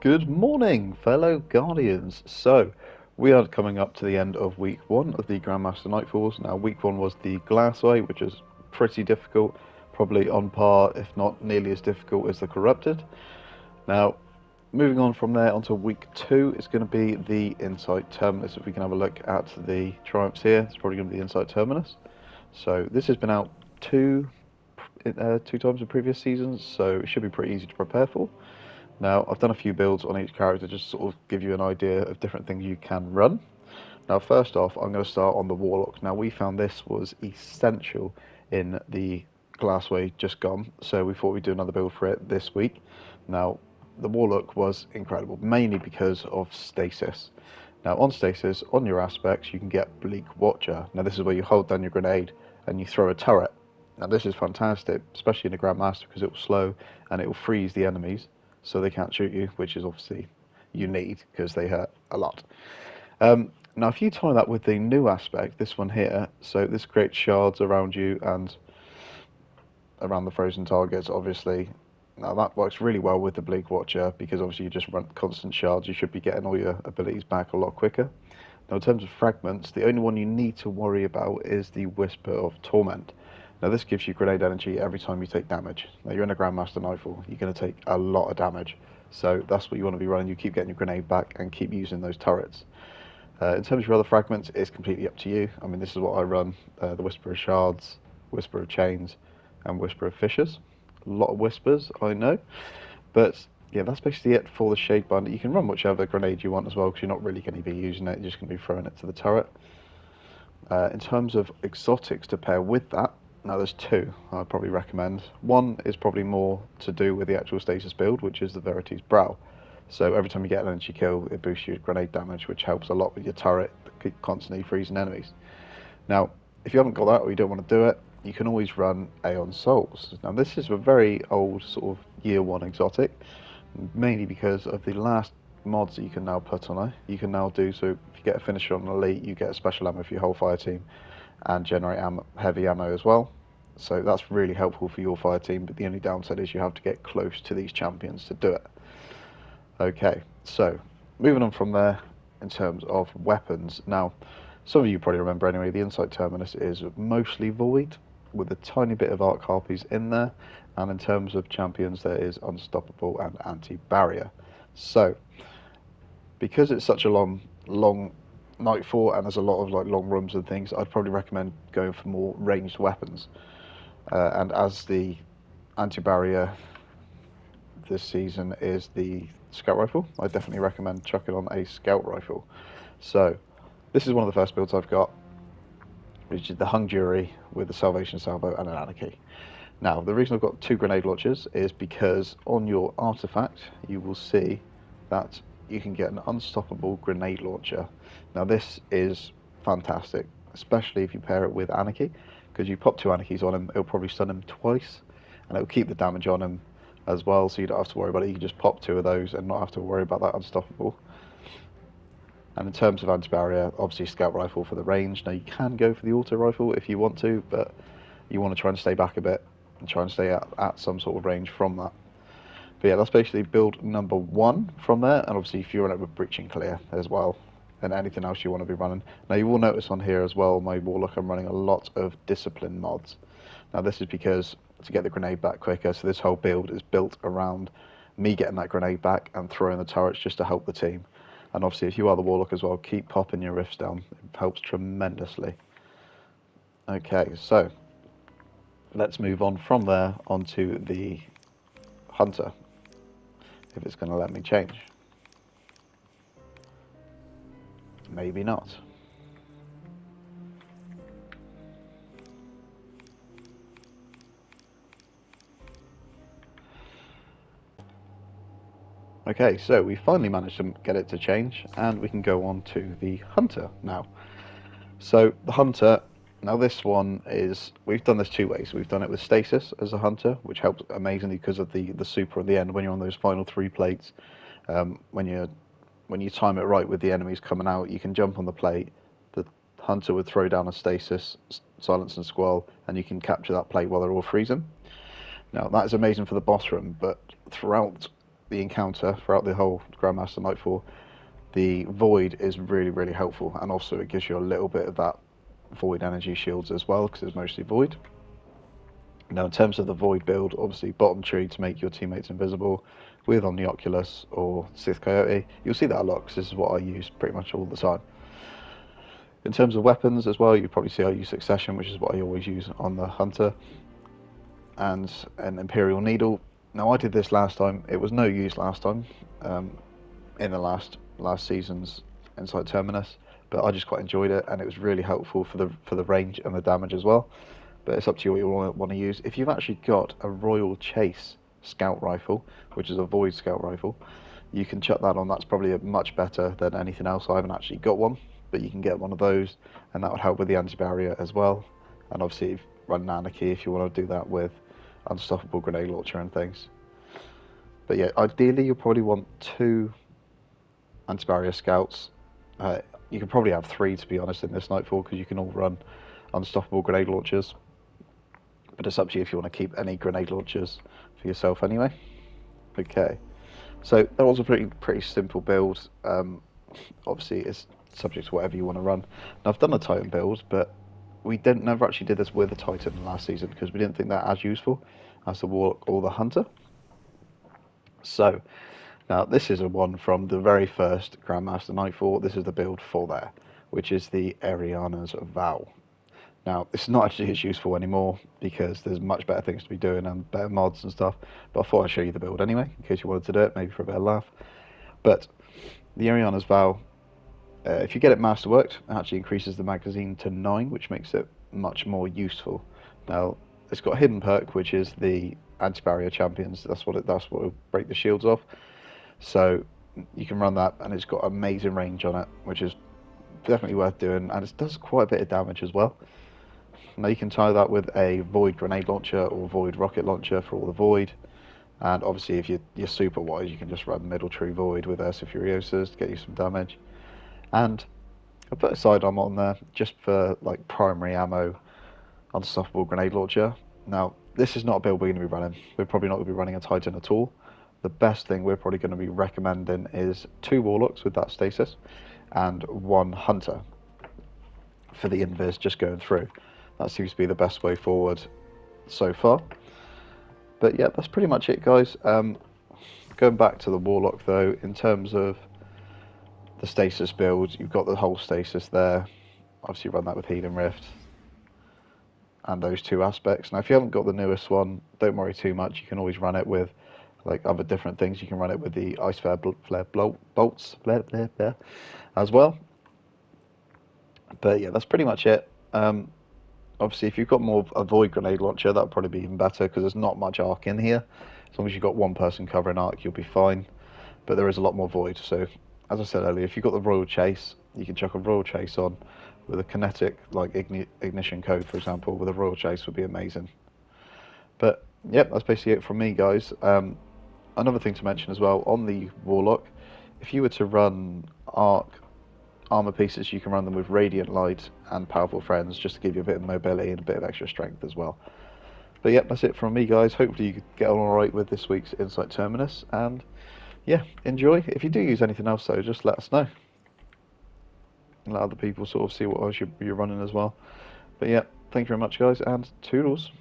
Good morning, fellow Guardians. So, we are coming up to the end of week one of the Grandmaster Nightfalls. Now, week one was the Glassway, which is pretty difficult, probably on par, if not nearly as difficult as the Corrupted. Now, moving on from there onto week two is going to be the Insight Terminus. If we can have a look at the triumphs here, it's probably going to be the Insight Terminus. So, this has been out two times in previous seasons, so it should be pretty easy to prepare for. Now, I've done a few builds on each character just to sort of give you an idea of different things you can run. Now, first off, I'm going to start on the Warlock. Now, we found this was essential in the Glassway just gone, so we thought we'd do another build for it this week. Now, the Warlock was incredible, mainly because of stasis. Now, on stasis, on your aspects, you can get Bleak Watcher. Now, this is where you hold down your grenade and you throw a turret. Now, this is fantastic, especially in the Grandmaster, because it will slow and it will freeze the enemies so they can't shoot you, which is obviously you need because they hurt a lot. Now, if you tie that with the new aspect, this one here, so this creates shards around you and around the frozen targets, obviously. Now, that works really well with the Bleak Watcher because obviously you just run constant shards. You should be getting all your abilities back a lot quicker. Now, in terms of fragments, the only one you need to worry about is the Whisper of Torment. Now, this gives you grenade energy every time you take damage. Now, you're in a Grandmaster Nightfall, you're going to take a lot of damage. So that's what you want to be running. You keep getting your grenade back and keep using those turrets. In terms of your other fragments, it's completely up to you. I mean, this is what I run. The Whisper of Shards, Whisper of Chains, and Whisper of Fissures. A lot of whispers, I know. But yeah, that's basically it for the Shade Binder. You can run whichever grenade you want as well, because you're not really going to be using it. You're just going to be throwing it to the turret. In terms of exotics to pair with that, now there's two I'd probably recommend. One is probably more to do with the actual stasis build, which is the Verity's Brow. So every time you get an energy kill, it boosts your grenade damage, which helps a lot with your turret that keep constantly freezing enemies. Now, if you haven't got that or you don't want to do it, you can always run Aeon Souls. Now, this is a very old sort of year one exotic, mainly because of the last mods that you can now put on it. You can now do so if you get a finisher on an elite, you get a special ammo for your whole fire team and generate heavy ammo as well. So that's really helpful for your fire team, but the only downside is you have to get close to these champions to do it. Okay, so moving on from there in terms of weapons. Now, some of you probably remember anyway, the Insight Terminus is mostly void with a tiny bit of Arc Harpies in there, and in terms of champions there is Unstoppable and Anti-Barrier. So, because it's such a long nightfall and there's a lot of like long rooms and things, I'd probably recommend going for more ranged weapons. And as the Anti-Barrier this season is the Scout Rifle, I definitely recommend chucking on a Scout Rifle. So, this is one of the first builds I've got, which is the Hung Jury with the Salvation Salvo and an Anarchy. Now, the reason I've got two grenade launchers is because on your artifact, you will see that you can get an unstoppable grenade launcher. Now, this is fantastic, especially if you pair it with Anarchy, because you pop two Anarchies on him, it'll probably stun him twice, and it'll keep the damage on him as well, so you don't have to worry about it. You can just pop two of those and not have to worry about that unstoppable. And in terms of anti-barrier, obviously Scout Rifle for the range. Now, you can go for the auto rifle if you want to, but you want to try and stay back a bit and try and stay at some sort of range from that. But yeah, that's basically build number one from there, and obviously if you run it with Breaching Clear as well, and anything else you want to be running. Now, you will notice on here as well, my Warlock, I'm running a lot of Discipline mods. Now, this is because to get the grenade back quicker, so this whole build is built around me getting that grenade back and throwing the turrets just to help the team. And obviously, if you are the Warlock as well, keep popping your rifts down. It helps tremendously. Okay, so let's move on from there onto the Hunter, if it's going to let me change. Maybe not. Okay, so we finally managed to get it to change, and we can go on to the Hunter now. So the Hunter, now this one is, we've done this two ways. We've done it with Stasis as a Hunter, which helps amazingly because of the super at the end when you're on those final three plates. When you time it right with the enemies coming out, you can jump on the plate. The Hunter would throw down a Stasis, Silence and Squall, and you can capture that plate while they're all freezing. Now that is amazing for the boss room, but throughout the encounter throughout the whole Grandmaster Nightfall, the void is really, really helpful, and also it gives you a little bit of that void energy shields as well, because it's mostly void. Now, in terms of the void build, obviously bottom tree to make your teammates invisible with on the Oculus or Sith Coyote. You'll see that a lot, because this is what I use pretty much all the time. In terms of weapons as well, you probably see I use Succession, which is what I always use on the Hunter, and an Imperial Needle. Now, I did this last time. It was no use last time, in the last season's Inside Terminus, but I just quite enjoyed it, and it was really helpful for the range and the damage as well. But it's up to you what you want to use. If you've actually got a Royal Chase scout rifle, which is a void scout rifle, you can chuck that on. That's probably much better than anything else. I haven't actually got one, but you can get one of those, and that would help with the anti-barrier as well. And obviously, if run Anarchy if you want to do that with unstoppable grenade launcher and things. But yeah, ideally you'll probably want 2 anti-barrier scouts. You can probably have 3, to be honest, in this Nightfall, because you can all run unstoppable grenade launchers. But it's up to you if you want to keep any grenade launchers for yourself anyway. Okay, so that was a pretty simple build. Obviously, it's subject to whatever you want to run. Now, I've done a Titan build, but we never actually did this with a Titan last season, because we didn't think that as useful as the Warlock or the Hunter. So, now this is a one from the very first Grandmaster Nightfall. This is the build for there, which is the Ariana's Vow. Now, it's not actually as useful anymore, because there's much better things to be doing and better mods and stuff, but I thought I'd show you the build anyway, in case you wanted to do it, maybe for a better laugh. But the Ariana's Vow, if you get it masterworked, it actually increases the magazine to 9, which makes it much more useful. Now, it's got a hidden perk, which is the anti-barrier champions. That's what will break the shields off. So you can run that, and it's got amazing range on it, which is definitely worth doing, and it does quite a bit of damage as well. Now, you can tie that with a void grenade launcher or void rocket launcher for all the void, and obviously if you're super wise, you can just run middle tree void with Ursa Furiosas to get you some damage. And I put a sidearm on there just for like primary ammo, unstoppable grenade launcher. Now, this is not a build we're going to be running. We're probably not going to be running a Titan at all. The best thing we're probably going to be recommending is 2 Warlocks with that stasis and 1 Hunter for the invis just going through. That seems to be the best way forward so far. But yeah, that's pretty much it, guys. Going back to the Warlock though, in terms of the stasis build, you've got the whole stasis there. Obviously run that with Healing Rift and those 2 aspects. Now, if you haven't got the newest one, don't worry too much. You can always run it with like other different things. You can run it with the Ice Flare bolts as well. But yeah, that's pretty much it. Obviously, if you've got more of a void grenade launcher, that'd probably be even better, because there's not much arc in here. As long as you've got 1 person covering arc, you'll be fine. But there is a lot more void. So, as I said earlier, if you've got the Royal Chase, you can chuck a Royal Chase on with a kinetic, like ignition code, for example, with a Royal Chase would be amazing. But, yep, that's basically it from me, guys. Another thing to mention as well, on the Warlock, if you were to run arc armor pieces, you can run them with Radiant Light and Powerful Friends, just to give you a bit of mobility and a bit of extra strength as well. But yep, that's it from me, guys. Hopefully you get on alright with this week's Insight Terminus, and yeah, enjoy. If you do use anything else though, just let us know, and let other people sort of see what else you're running as well. But yeah, thank you very much, guys, and toodles.